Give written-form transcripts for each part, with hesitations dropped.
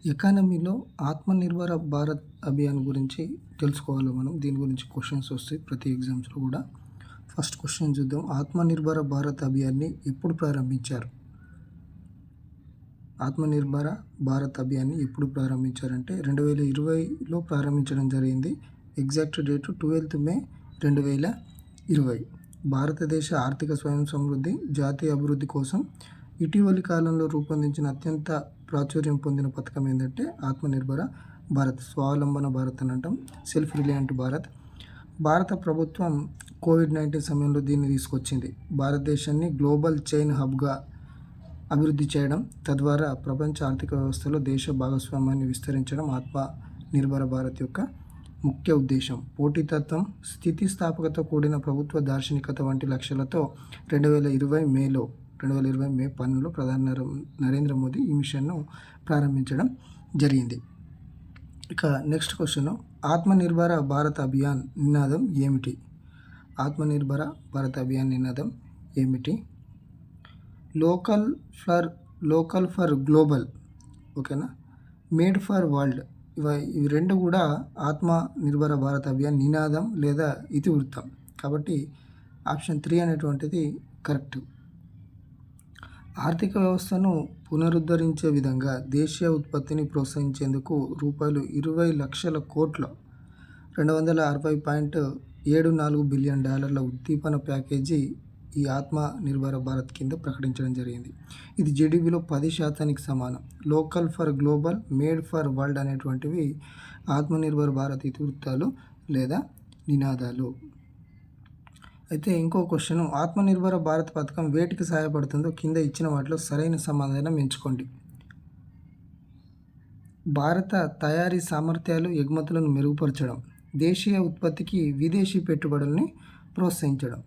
ఎకానమీలో ఆత్మనిర్భర భారత్ అభియాన్ గురించి తెలుసుకోవాలి మనం. దీని గురించి క్వశ్చన్స్ వస్తాయి ప్రతి ఎగ్జామ్స్లో కూడా. ఫస్ట్ క్వశ్చన్ చూద్దాం. ఆత్మనిర్భర భారత్ అభియాన్ని ఎప్పుడు ప్రారంభించారు? ఆత్మనిర్భర భారత్ అభియాన్ని ఎప్పుడు ప్రారంభించారంటే 2020లో ప్రారంభించడం జరిగింది. ఎగ్జాక్ట్ డేటు 12 మే 2020. భారతదేశ ఆర్థిక స్వయం సమృద్ధి, జాతీయ అభివృద్ధి కోసం ఇటీవలి కాలంలో రూపొందించిన అత్యంత ప్రాచుర్యం పొందిన పథకం ఏంటంటే ఆత్మనిర్భర భారత్, స్వావలంబన భారత్ అని అంటాం, సెల్ఫ్ రిలయంట్ భారత్. భారత ప్రభుత్వం కోవిడ్-19 సమయంలో దీన్ని తీసుకొచ్చింది. భారతదేశాన్ని గ్లోబల్ చైన్ హబ్గా అభివృద్ధి చేయడం, తద్వారా ప్రపంచ ఆర్థిక వ్యవస్థలో దేశ భాగస్వామ్యాన్ని విస్తరించడం ఆత్మనిర్భర భారత్ యొక్క ముఖ్య ఉద్దేశం. పోటీతత్వం, స్థితిస్థాపకత కూడిన ప్రభుత్వ దార్శనికత వంటి లక్ష్యాలతో 2020 మే 12లో ప్రధాని నరేంద్ర మోదీ ఈ మిషన్ను ప్రారంభించడం జరిగింది. ఇక నెక్స్ట్ క్వశ్చన్, ఆత్మనిర్భర భారత్ అభియాన్ నినాదం ఏమిటి? ఆత్మనిర్భర భారత్ అభియాన్ నినాదం ఏమిటి? లోకల్ ఫర్ గ్లోబల్, ఓకేనా, మేడ్ ఫర్ వరల్డ్. ఇవి రెండు కూడా ఆత్మనిర్భర భారత్ అభియాన్ నినాదం లేదా ఇతివృత్తం. కాబట్టి ఆప్షన్ 3 అనేటువంటిది కరెక్ట్. ఆర్థిక వ్యవస్థను పునరుద్ధరించే విధంగా దేశీయ ఉత్పత్తిని ప్రోత్సహించేందుకు ₹20 లక్షల కోట్ల $260.74 బిలియన్ ఉద్దీపన ప్యాకేజీ ఈ ఆత్మనిర్భర భారత్ కింద ప్రకటించడం జరిగింది. ఇది జీడీపీలో 10% సమానం. Local for global, made for world అనేటువంటివి ఆత్మనిర్భర భారత్ ఇతివృత్తాలు లేదా నినాదాలు. అయితే ఇంకో క్వశ్చన్, ఆత్మనిర్భర భారత్ పథకం వేటికి సహాయపడుతుందో కింద ఇచ్చిన వాటిలో సరైన సమాధానం ఎంచుకోండి. భారత తయారీ సామర్థ్యాలు, ఎగుమతులను మెరుగుపరచడం, దేశీయ ఉత్పత్తికి విదేశీ పెట్టుబడుల్ని ప్రోత్సహించడం.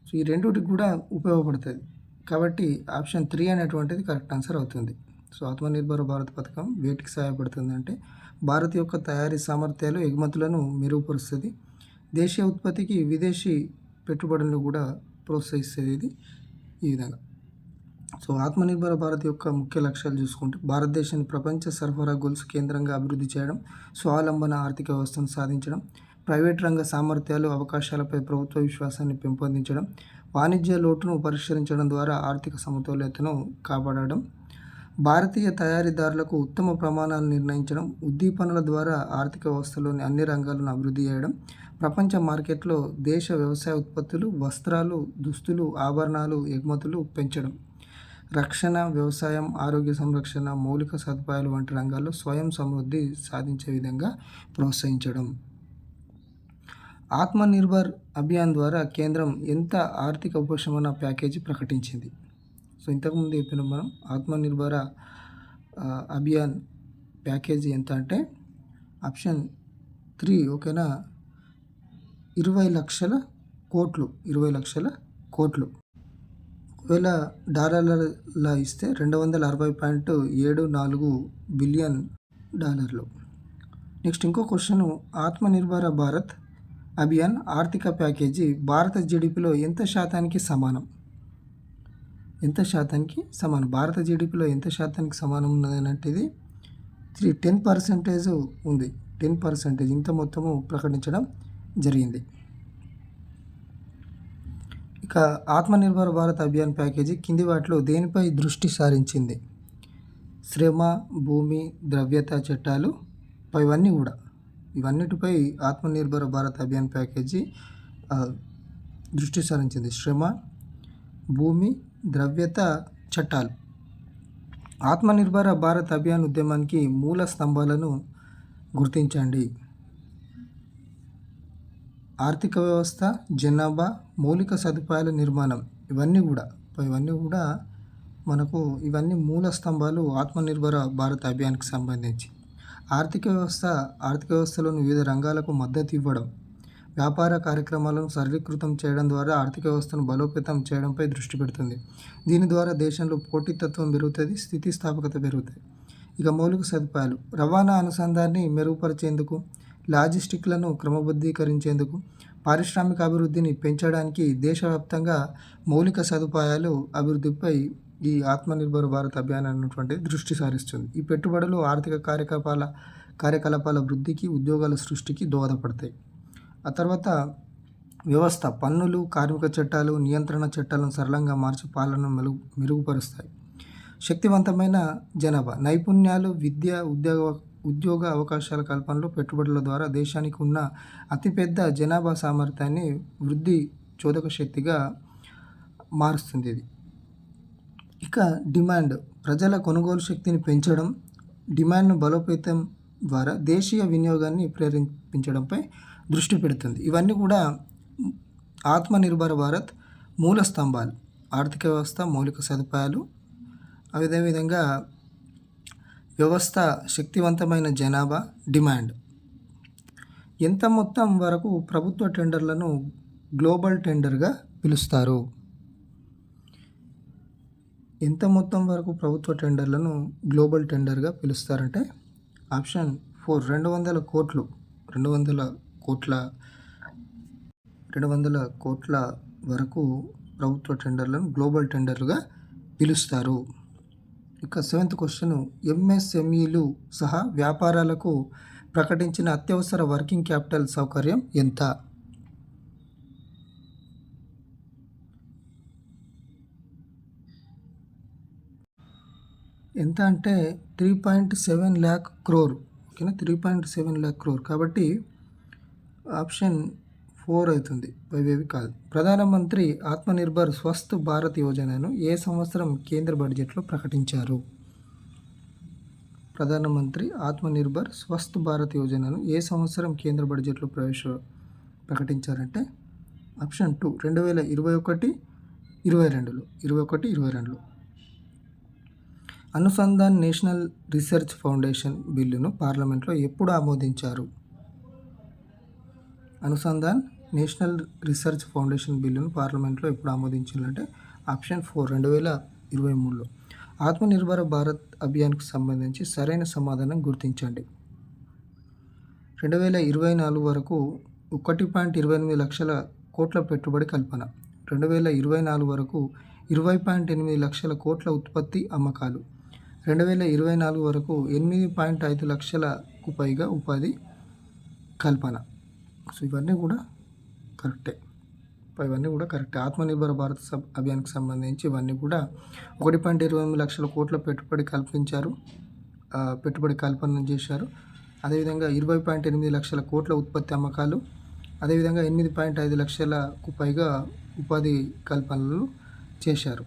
సో ఈ రెండుటికి కూడా ఉపయోగపడుతుంది. కాబట్టి ఆప్షన్ 3 అనేటువంటిది కరెక్ట్ ఆన్సర్ అవుతుంది. సో ఆత్మనిర్భర భారత్ పథకం వేటికి సహాయపడుతుంది అంటే భారత్ యొక్క తయారీ సామర్థ్యాలు, ఎగుమతులను మెరుగుపరుస్తుంది, దేశీయ ఉత్పత్తికి విదేశీ పెట్టుబడులను కూడా ప్రోత్సహిస్తుంది. ఇది ఈ విధంగా. సో ఆత్మనిర్భర భారత్ యొక్క ముఖ్య లక్ష్యాలు చూసుకుంటే భారతదేశాన్ని ప్రపంచ సరఫరా గొలుసు కేంద్రంగా అభివృద్ధి చేయడం, స్వావలంబన ఆర్థిక వ్యవస్థను సాధించడం, ప్రైవేట్ రంగ సామర్థ్యాలు, అవకాశాలపై ప్రభుత్వ విశ్వాసాన్ని పెంపొందించడం, వాణిజ్య లోటును పరిష్కరించడం ద్వారా ఆర్థిక సమతుల్యతను కాపాడడం, భారతీయ తయారీదారులకు ఉత్తమ ప్రమాణాలు నిర్ణయించడం, ఉద్దీపనల ద్వారా ఆర్థిక వ్యవస్థలోని అన్ని రంగాలను అభివృద్ధి చేయడం, ప్రపంచ మార్కెట్లో దేశ వ్యవసాయ ఉత్పత్తులు, వస్త్రాలు, దుస్తులు, ఆభరణాలు ఎగుమతులు పెంచడం, రక్షణ, వ్యవసాయం, ఆరోగ్య సంరక్షణ, మౌలిక సదుపాయాలు వంటి రంగాల్లో స్వయం సమృద్ధి సాధించే విధంగా ప్రోత్సహించడం. ఆత్మనిర్భర్ అభియాన్ ద్వారా కేంద్రం ఎంత ఆర్థిక ఉపశమన ప్యాకేజీ ప్రకటించింది? సో ఇంతకుముందు చెప్పిన మనం ఆత్మనిర్భర అభియాన్ ప్యాకేజీ ఎంత అంటే ఆప్షన్ 3, ఓకేనా, 20 లక్షల కోట్లు. ఒకవేళ డాలర్ల ఇస్తే $260.74 బిలియన్. నెక్స్ట్ ఇంకో క్వశ్చన్, ఆత్మనిర్భర భారత్ అభియాన్ ఆర్థిక ప్యాకేజీ భారత జీడిపిలో ఎంత శాతానికి సమానం? భారత జీడిపిలో ఎంత శాతానికి సమానం ఉన్నదంటే ఇది 10% ఉంది. 10% ఇంత మొత్తము ప్రకటించడం జరిగింది. ఇక ఆత్మనిర్భర భారత్ అభియాన్ ప్యాకేజీ కింది వాటిలో దేనిపై దృష్టి సారించింది? శ్రమ, భూమి, ద్రవ్యత చట్టాలు, ఇవన్నిటిపై ఆత్మనిర్భర భారత్ అభియాన్ ప్యాకేజీ దృష్టి సారించింది. శ్రమ, భూమి, ద్రవ్యత చట్టాలు. ఆత్మనిర్భర భారత్ అభియాన్ ఉద్యమానికి మూల స్తంభాలను గుర్తించండి. ఆర్థిక వ్యవస్థ, జనాభా, మౌలిక సదుపాయాల నిర్మాణం, ఇవన్నీ కూడా మనకు ఇవన్నీ మూల స్తంభాలు ఆత్మనిర్భర భారత్ అభియాన్కి సంబంధించి. ఆర్థిక వ్యవస్థలోని వివిధ రంగాలకు మద్దతు ఇవ్వడం, వ్యాపార కార్యక్రమాలను సరళీకృతం చేయడం ద్వారా ఆర్థిక వ్యవస్థను బలోపేతం చేయడంపై దృష్టి పెడుతుంది. దీని ద్వారా దేశంలో పోటీతత్వం పెరుగుతుంది, స్థితిస్థాపకత పెరుగుతుంది. ఇక మౌలిక సదుపాయాలు, రవాణా అనుసంధానాన్ని మెరుగుపరిచేందుకు, లాజిస్టిక్లను క్రమబద్ధీకరించేందుకు, పారిశ్రామిక అభివృద్ధిని పెంచడానికి దేశవ్యాప్తంగా మౌలిక సదుపాయాలు అభివృద్ధిపై ఈ ఆత్మనిర్భర్ భారత్ అభియాన్ అన్నటువంటిది దృష్టి సారిస్తుంది. ఈ పెట్టుబడులు ఆర్థిక కార్యకలాపాల వృద్ధికి, ఉద్యోగాల సృష్టికి దోహదపడతాయి. ఆ తర్వాత వ్యవస్థ పన్నులు, కార్మిక చట్టాలు, నియంత్రణ చట్టాలను సరళంగా మార్చి పాలనను మెరుగుపరుస్తాయి. శక్తివంతమైన జనాభా, నైపుణ్యాలు, విద్య, ఉద్యోగ అవకాశాల కల్పనలో పెట్టుబడుల ద్వారా దేశానికి ఉన్న అతిపెద్ద జనాభా సామర్థ్యాన్ని వృద్ధి చోదక శక్తిగా మారుస్తుంది ఇది. ఇక డిమాండ్, ప్రజల కొనుగోలు శక్తిని పెంచడం, డిమాండ్ను బలోపేతం ద్వారా దేశీయ వినియోగాన్ని ప్రేరేపించడంపై దృష్టి పెడుతుంది. ఇవన్నీ కూడా ఆత్మనిర్భర భారత్ మూల స్తంభాలు. ఆర్థిక వ్యవస్థ, మౌలిక సదుపాయాలు, అదేవిధంగా వ్యవస్థ, శక్తివంతమైన జనాభా, డిమాండ్. ఎంత మొత్తం వరకు ప్రభుత్వ టెండర్లను గ్లోబల్ టెండర్గా పిలుస్తారు? ఎంత మొత్తం వరకు ప్రభుత్వ టెండర్లను గ్లోబల్ టెండర్గా పిలుస్తారంటే ఆప్షన్ 4 200 కోట్లు. 200 కోట్ల వరకు ప్రభుత్వ టెండర్లను గ్లోబల్ టెండర్లుగా పిలుస్తారు. ఇక 7th క్వశ్చన్, ఎంఎస్ఎంఈలు సహా వ్యాపారాలకు ప్రకటించిన అత్యవసర వర్కింగ్ క్యాపిటల్ సౌకర్యం ఎంత? ఎంత అంటే 3.7 lakh crore. ఓకేనా, 3.7 lakh crore. కాబట్టి ఆప్షన్ 4 అవుతుంది, పైవేవి కాదు. ప్రధానమంత్రి ఆత్మనిర్భర్ స్వస్థ్ భారత్ యోజనను ఏ సంవత్సరం కేంద్ర బడ్జెట్లో ప్రకటించారు? ప్రధానమంత్రి ఆత్మనిర్భర్ స్వస్థ్ భారత్ యోజనను ఏ సంవత్సరం కేంద్ర బడ్జెట్లో ప్రకటించారంటే ఆప్షన్ 2 2021-22లో. అనుసంధాన్ నేషనల్ రీసెర్చ్ ఫౌండేషన్ బిల్లును పార్లమెంట్లో ఎప్పుడు ఆమోదించారు? అనుసంధాన్ నేషనల్ రీసెర్చ్ ఫౌండేషన్ బిల్లును పార్లమెంట్లో ఎప్పుడు ఆమోదించారంటే ఆప్షన్ 4 2023లో. ఆత్మనిర్భర భారత్ అభియాన్కు సంబంధించి సరైన సమాధానం గుర్తించండి. 2024 వరకు 1.28 లక్షల కోట్ల పెట్టుబడి కల్పన. 2024 వరకు 20.8 లక్షల కోట్ల ఉత్పత్తి అమ్మకాలు. 2024 వరకు 8.5 లక్షలకు పైగా ఉపాధి కల్పన. సో ఇవన్నీ కూడా కరెక్టే. ఆత్మనిర్భర భారత్ అభియాన్కి సంబంధించి ఇవన్నీ కూడా 1.28 లక్షల కోట్ల పెట్టుబడి కల్పన చేశారు. అదేవిధంగా 20.8 లక్షల కోట్ల ఉత్పత్తి అమ్మకాలు, అదేవిధంగా 8.5 లక్షలకు పైగా ఉపాధి కల్పనలు చేశారు.